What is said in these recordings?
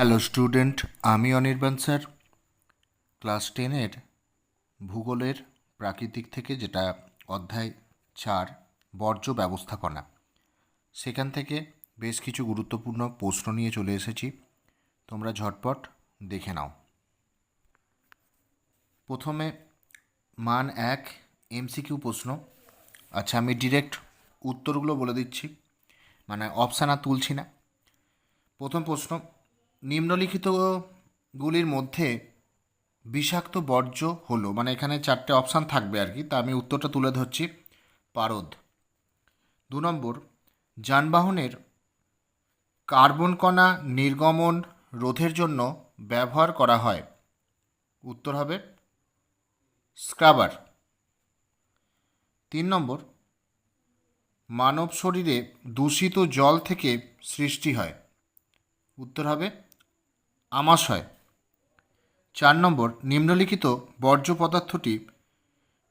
Hello student, আমি Anirban sir. Class 10-এর ভূগোলের প্রাকৃতিক থেকে যেটা অধ্যায় 4 বর্জ্য ব্যবস্থাপনা, সেখান থেকে বেশ কিছু গুরুত্বপূর্ণ প্রশ্ন নিয়ে চলে এসেছি। তোমরা ঝটপট দেখে নাও। প্রথমে মান 1 এমসিকিউ প্রশ্ন। আচ্ছা, আমি ডিরেক্ট উত্তরগুলো বলে দিচ্ছি, মানে অপশান আর তুলছি না। প্রথম প্রশ্ন, নিম্নলিখিতগুলির মধ্যে বিষাক্ত বর্জ্য হলো, মানে এখানে 4টে অপশান থাকবে আর কি, তা আমি উত্তরটা তুলে ধরছি। পারদ। 2 নম্বর, যানবাহনের কার্বন কণা নির্গমন রোধের জন্য ব্যবহার করা হয়। উত্তর হবে স্ক্রাবার। 3 নম্বর, মানব শরীরে দূষিত জল থেকে সৃষ্টি হয়। উত্তর হবে আমাশয়। 4 নম্বর, নিম্নলিখিত বর্জ্য পদার্থটি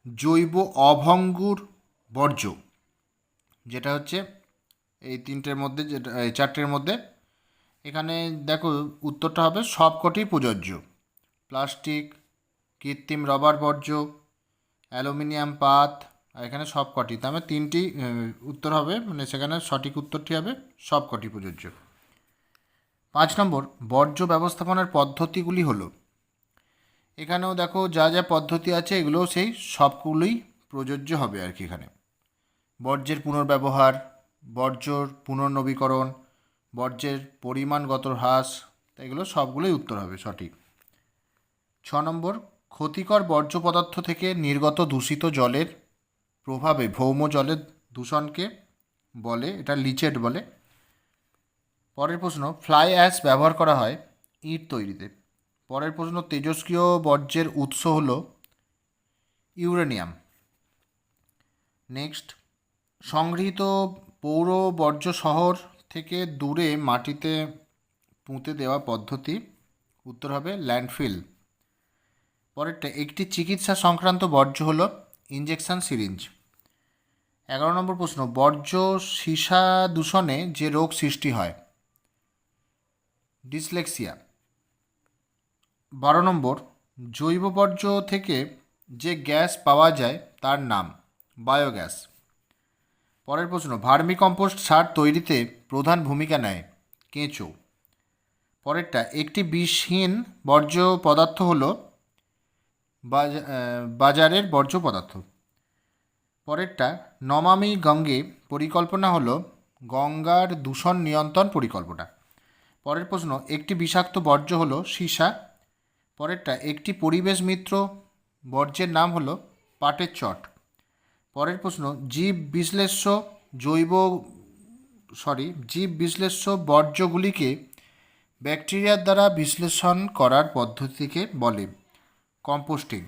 জৈব অভঙ্গুর বর্জ্য, যেটা হচ্ছে এই 3টের মধ্যে, যেটা এই 4টের মধ্যে। এখানে দেখো উত্তরটা হবে সবকটি প্রযোজ্য। প্লাস্টিক, কৃত্রিম রবার বর্জ্য, অ্যালুমিনিয়াম পাত, আর এখানে সবকটি, তার মানে 3টি উত্তর হবে, মানে সেখানে সঠিক উত্তরটি হবে সবকটি প্রযোজ্য। 5 নম্বর, বর্জ্য ব্যবস্থাপনার পদ্ধতিগুলি হলো, এখানেও দেখো যা যা পদ্ধতি আছে এগুলোও সেই সবগুলোই প্রযোজ্য হবে আর কি। এখানে বর্জ্যের পুনর্ব্যবহার, বর্জ্যর পুনর্নবীকরণ, বর্জ্যের পরিমাণগত হ্রাস, এগুলো সবগুলোই উত্তর হবে সঠিক। 6 নম্বর, ক্ষতিকর বর্জ্য পদার্থ থেকে নির্গত দূষিত জলের প্রভাবে ভৌম জলের দূষণকে বলে, এটা লিচেট বলে। পরের প্রশ্ন, ফ্লাই অ্যাশ ব্যবহার করা হয় ইট তৈরিতে। পরের প্রশ্ন, তেজস্ক্রিয় বর্জ্যের উৎস হল ইউরেনিয়াম। নেক্সট, সংগৃহীত পৌর বর্জ্য শহর থেকে দূরে মাটিতে পুঁতে দেওয়া পদ্ধতি। উত্তর হবে ল্যান্ডফিল। পরেরটা, একটি চিকিৎসা সংক্রান্ত বর্জ্য হলো ইনজেকশন সিরিঞ্জ। 11 নম্বর প্রশ্ন, বর্জ্য সীসা দূষণে যে রোগ সৃষ্টি হয়। ডিসলেক্সিয়া। 12 নম্বর, জৈব বর্জ্য থেকে যে গ্যাস পাওয়া যায় তার নাম বায়োগ্যাস। পরের প্রশ্ন, ভার্মি কম্পোস্ট সার তৈরিতে প্রধান ভূমিকা নেয় কেঁচো। পরেরটা, একটি বিষহীন বর্জ্য পদার্থ হলো বাজারের বর্জ্য পদার্থ। পরেরটা, নমামি গঙ্গে পরিকল্পনা হলো গঙ্গার দূষণ নিয়ন্ত্রণ পরিকল্পনা। পরের প্রশ্ন, একটি বিষাক্ত বর্জ্য হলো সীসা। পরেরটা, একটি পরিবেশ মিত্র বর্জ্যের নাম হলো পাটের চট। পরের প্রশ্ন, জীব বিশ্লেষ্য বর্জ্যগুলিকে ব্যাকটেরিয়ার দ্বারা বিশ্লেষণ করার পদ্ধতিকে বলে কম্পোস্টিং।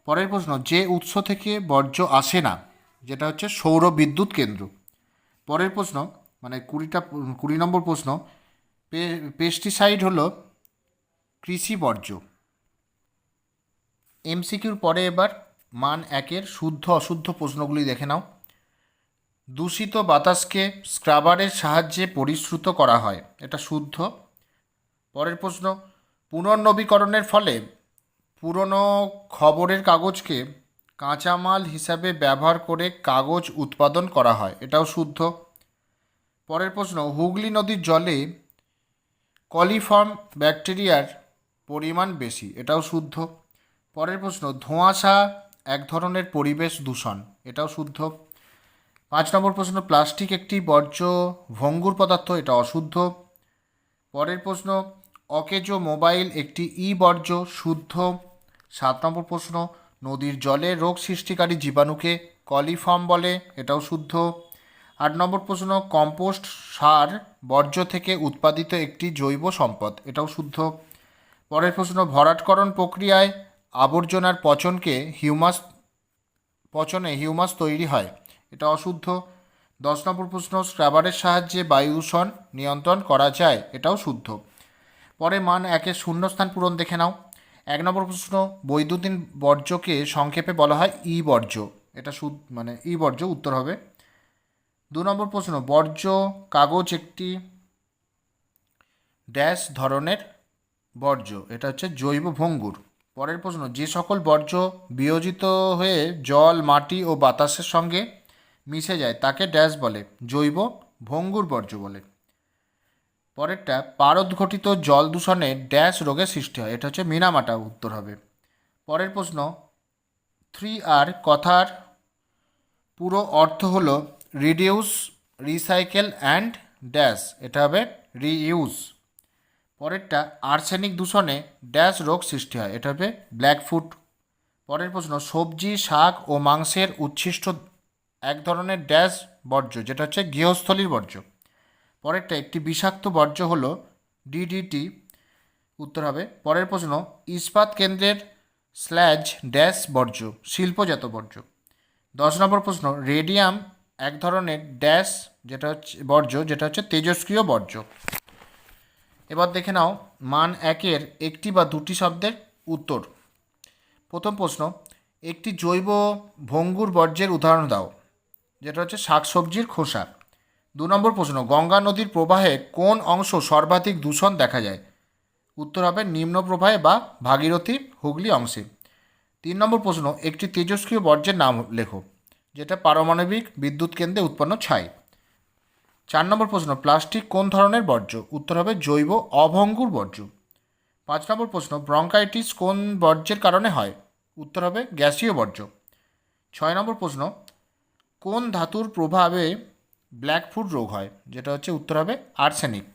পরের প্রশ্ন, যে উৎস থেকে বর্জ্য আসে না, যেটা হচ্ছে সৌর বিদ্যুৎ কেন্দ্র। পরের প্রশ্ন, মানে 20 নম্বর প্রশ্ন, পেস্টিসাইড হলো কৃষি বর্জ্য। এমসিকিউর পরে এবার মান 1-এর শুদ্ধ অশুদ্ধ প্রশ্নগুলি দেখে নাও। দূষিত বাতাসকে স্ক্রাবারের সাহায্যে পরিশ্রুত করা হয়, এটা শুদ্ধ। পরের প্রশ্ন, পুনর্নবীকরণের ফলে পুরনো খবরের কাগজকে কাঁচামাল হিসাবে ব্যবহার করে কাগজ উৎপাদন করা হয়, এটাও শুদ্ধ। পরের প্রশ্ন, হুগলি নদীর জলে কলিফর্ম ব্যাকটেরিয়ার পরিমাণ বেশি, এটাও শুদ্ধ। পরের প্রশ্ন, ধোঁয়াশা এক ধরনের পরিবেশ দূষণ, এটাও শুদ্ধ। 5 নম্বর প্রশ্ন, প্লাস্টিক একটি বর্জ্য ভঙ্গুর পদার্থ, এটা অশুদ্ধ। পরের প্রশ্ন, অকেজো মোবাইল একটি বর্জ্য, শুদ্ধ। 7 নম্বর প্রশ্ন, নদীর জলে রোগ সৃষ্টিকারী জীবাণুকে কলিফর্ম বলে, এটাও শুদ্ধ। 8 নম্বর প্রশ্ন, কম্পোস্ট সার বর্জ্য থেকে উৎপাদিত একটি জৈব সম্পদ, এটাও শুদ্ধ। পরের প্রশ্ন, ভরাটকরণ প্রক্রিয়ায় আবর্জনার পচনে হিউমাস তৈরি হয়, এটা অশুদ্ধ। 10 নম্বর প্রশ্ন, স্ক্রাবারের সাহায্যে বায়ু দূষণ নিয়ন্ত্রণ করা যায়, এটাও শুদ্ধ। পরে মান 1-এর শূন্যস্থান পূরণ দেখে নাও। 1 নম্বর প্রশ্ন, বৈদ্যুতিন বর্জ্যকে সংক্ষেপে বলা হয় বর্জ্য, এটা মানে বর্জ্য উত্তর হবে। 2 নম্বর প্রশ্ন, বর্জ্য কাগজ একটি ড্যাশ ধরনের বর্জ্য, এটা হচ্ছে জৈব ভঙ্গুর। পরের প্রশ্ন, যে সকল বর্জ্য বিয়োজিত হয়ে জল, মাটি ও বাতাসের সঙ্গে মিশে যায় তাকে ড্যাশ বলে, জৈব ভঙ্গুর বর্জ্য বলে। পরেরটা, পারদ ঘটিত জল দূষণে ড্যাশ রোগের সৃষ্টি হয়, এটা হচ্ছে মিনামাটা উত্তর হবে। পরের প্রশ্ন, 3R কথার পুরো অর্থ হলো রিডিউস, রিসাইকেল অ্যান্ড ড্যাশ, এটা হবে রিইউজ। পরেরটা, আর্সেনিক দূষণে ড্যাশ রোগ সৃষ্টি হয়, এটা হবে ব্ল্যাকফুট। পরের প্রশ্ন, সবজি, শাক ও মাংসের উচ্ছিষ্ট এক ধরনের ড্যাশ বর্জ্য, যেটা হচ্ছে গৃহস্থলীর বর্জ্য। পরেরটা, একটি বিষাক্ত বর্জ্য হলো ডিডিটি, উত্তর হবে। পরের প্রশ্ন, ইস্পাত কেন্দ্রের স্ল্যাজ ড্যাশ বর্জ্য, শিল্পজাত বর্জ্য। 10 নম্বর প্রশ্ন, রেডিয়াম এক ধরনের ড্যাশ, যেটা হচ্ছে বর্জ্য, যেটা হচ্ছে তেজস্ক্রিয় বর্জ্য। এবার দেখে নাও মান 1-এর একটি বা দুটি শব্দের উত্তর। প্রথম প্রশ্ন, একটি জৈব ভঙ্গুর বর্জ্যের উদাহরণ দাও, যেটা হচ্ছে শাকসবজির খোসা। 2 নম্বর প্রশ্ন, গঙ্গা নদীর প্রবাহে কোন অংশ সর্বাধিক দূষণ দেখা যায়, উত্তর হবে নিম্ন প্রবাহে বা ভাগীরথী হুগলি অংশে। 3 নম্বর প্রশ্ন, একটি তেজস্ক্রিয় বর্জ্যের নাম লেখো, যেটা পারমাণবিক বিদ্যুৎ কেন্দ্রে উৎপন্ন ছাই। 4 নম্বর প্রশ্ন, প্লাস্টিক কোন ধরনের বর্জ্য, উত্তর হবে জৈব অভঙ্গুর বর্জ্য। 5 নম্বর প্রশ্ন, ব্রঙ্কাইটিস কোন বর্জ্যের কারণে হয়, উত্তর হবে গ্যাসীয় বর্জ্য। 6 নম্বর প্রশ্ন, কোন ধাতুর প্রভাবে ব্ল্যাকফুট রোগ হয়, যেটা হচ্ছে উত্তর হবে আর্সেনিক।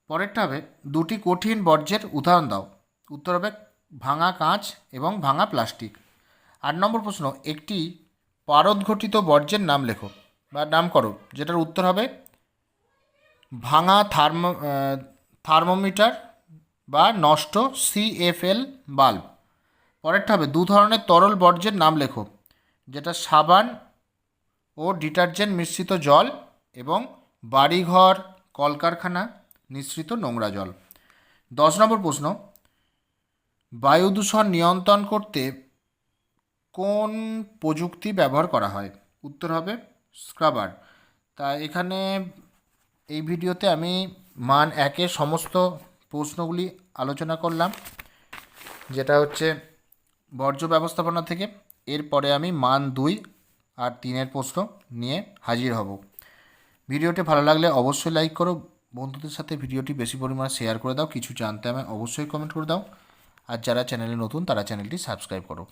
পরেরটা হবে দুটি কঠিন বর্জ্যের উদাহরণ দাও, উত্তর হবে ভাঙা কাঁচ এবং ভাঙা প্লাস্টিক। 8 নম্বর প্রশ্ন, একটি পারদ ঘটিত বর্জ্যের নাম লেখো বা নাম করো, যেটার উত্তর হবে ভাঙা থার্মোমিটার বা নষ্ট সিএফএল বাল্ব। পরেরটা হবে দু ধরনের তরল বর্জ্যের নাম লেখো, যেটা সাবান ও ডিটারজেন্ট মিশ্রিত জল এবং বাড়িঘর কলকারখানা নিঃসৃত নোংরা জল। 10 নম্বর প্রশ্ন, বায়ু দূষণ নিয়ন্ত্রণ করতে কোন প্রযুক্তি ব্যবহার করা হয়, উত্তর হবে স্ক্রাবার। তা এখানে এই ভিডিওতে আমি মান 1-এর সমস্ত প্রশ্নগুলি আলোচনা করলাম, যেটা হচ্ছে বর্জ্য ব্যবস্থাপনা থেকে। এরপরে আমি মান 2 আর 3-এর প্রশ্ন নিয়ে হাজির হব। ভিডিওটি ভালো লাগলে অবশ্যই লাইক করো, বন্ধুদের সাথে ভিডিওটি বেশি পরিমাণে শেয়ার করে দাও, কিছু জানতে আমি অবশ্যই কমেন্ট করে দাও, আর যারা চ্যানেলে নতুন তারা চ্যানেলটি সাবস্ক্রাইব করো।